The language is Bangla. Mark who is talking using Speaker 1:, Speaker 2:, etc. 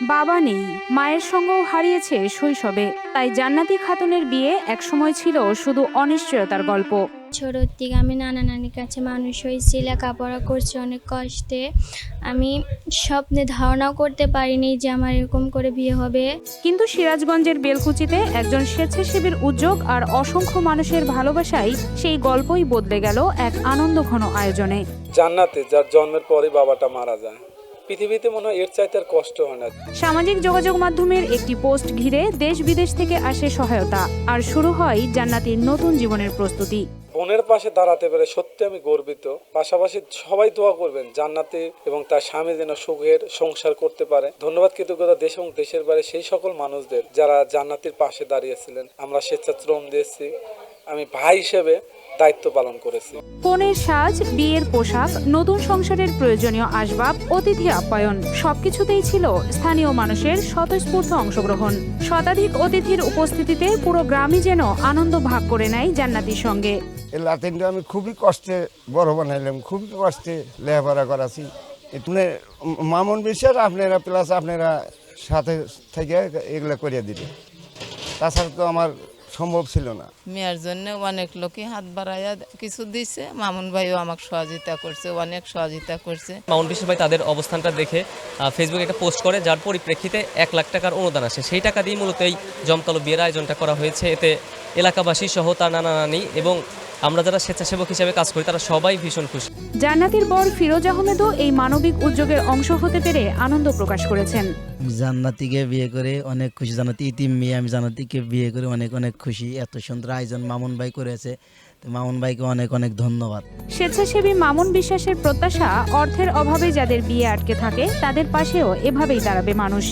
Speaker 1: বাবা নেই, মায়ের সঙ্গও হারিয়েছে শৈশবে। তাই জান্নাতি খাতুনের বিয়ে একসময় ছিল শুধু অনিশ্চয়তার গল্প।
Speaker 2: ছোটোর থেকে আমি নানা নানির কাছে মানুষ হয়েছি, লেখাপড়া করছি অনেক কষ্টে। আমি স্বপ্নে ধারণাও করতে পারিনি যে আমার এরকম করে বিয়ে হবে।
Speaker 1: কিন্তু সিরাজগঞ্জের বেলকুচিতে একজন স্বেচ্ছাসেবীর উদ্যোগ আর অসংখ্য মানুষের ভালোবাসায় সেই গল্পই বদলে গেল এক আনন্দঘন আয়োজনে।
Speaker 3: জান্নাতে যার জন্মের পরে বাবাটা মারা যায়, পৃথিবীতে মনে হয় এর চাইতে আর কষ্ট হয় না।
Speaker 1: সামাজিক যোগাযোগ মাধ্যমের একটি পোস্ট ঘিরে দেশ বিদেশ থেকে আসে সহায়তা, আর শুরু হয় জান্নাতির নতুন জীবনের প্রস্তুতি।
Speaker 3: বোনের পাশে দাঁড়াতে পেরে সত্যি আমি গর্বিত। পাশাপাশি সবাই দোয়া করবেন জান্নাতে এবং তার স্বামী যেন সুখের সংসার করতে পারে। ধন্যবাদ, কৃতজ্ঞতা দেশ এবং দেশের বাইরে সেই সকল মানুষদের যারা জান্নাতির পাশে দাঁড়িয়েছিলেন। আমরা স্বেচ্ছাশ্রম দিয়েছি, আমি ভাই হিসেবে দায়িত্ব পালন করেছি।
Speaker 1: কনের সাজ, বিয়ের পোশাক, নতুন সংসারের প্রয়োজনীয় আসবাব, অতিথি আপ্যায়ন সবকিছুতেই ছিল স্থানীয় মানুষের স্বতঃস্ফূর্ত অংশগ্রহণ। শতাধিক অতিথির উপস্থিতিতে পুরো গ্রামই যেন আনন্দ ভাগ করে নেয় জান্নাতির সঙ্গে।
Speaker 4: এই লাতিনটা আমি খুবই কষ্টে বড় বানাইলাম, খুবই কষ্টে লেখাপড়া করাছি। এখানে মামুন বিশ্বাস আপনারা প্লাস আপনারা সাথে থেকে এগুলো করিয়ে দিলে, তাছাড়া তো আমার সম্ভব ছিল না।
Speaker 5: মেয়ের জন্য অনেক লোকই হাত বাড়াইয়া কিছু দিছে, মামুন ভাইও আমাকে সহযোগিতা করছে, অনেক সহযোগিতা করছে।
Speaker 6: মামুন বিশ্বাস ভাই তাদের অবস্থানটা দেখে ফেসবুকে একটা পোস্ট করে, যার পরিপ্রেক্ষিতে 1 লাখ টাকার অনুদান আসে। সেই টাকা দিয়ে মূলত এই জমকালো বিয়ের আয়োজনটা করা হয়েছে। এতে এলাকাবাসী সহ তার নানা নানি এবং আমরা যারা স্বেচ্ছাসেবক হিসেবে কাজ করি তারা সবাই ভীষণ খুশি।
Speaker 1: জান্নাতির বর ফিরোজ আহমেদও এই মানবিক উদ্যোগের অংশ হতে পেরে আনন্দ প্রকাশ করেছেন।
Speaker 7: জান্নাতিকে বিয়ে করে অনেক খুশি। জান্নাতি ইতিম মেয়ে, আমি জান্নাতিকে বিয়ে করে অনেক অনেক খুশি। এত সুন্দর আয়োজন মামুন ভাই করেছে, তো মামুন ভাইকে অনেক অনেক ধন্যবাদ।
Speaker 1: স্বেচ্ছাসেবী মামুন বিশ্বাসের প্রত্যাশা, অর্থের অভাবে যাদের বিয়ে আটকে থাকে তাদের পাশেও এভাবেই দাঁড়াবে মানুষ।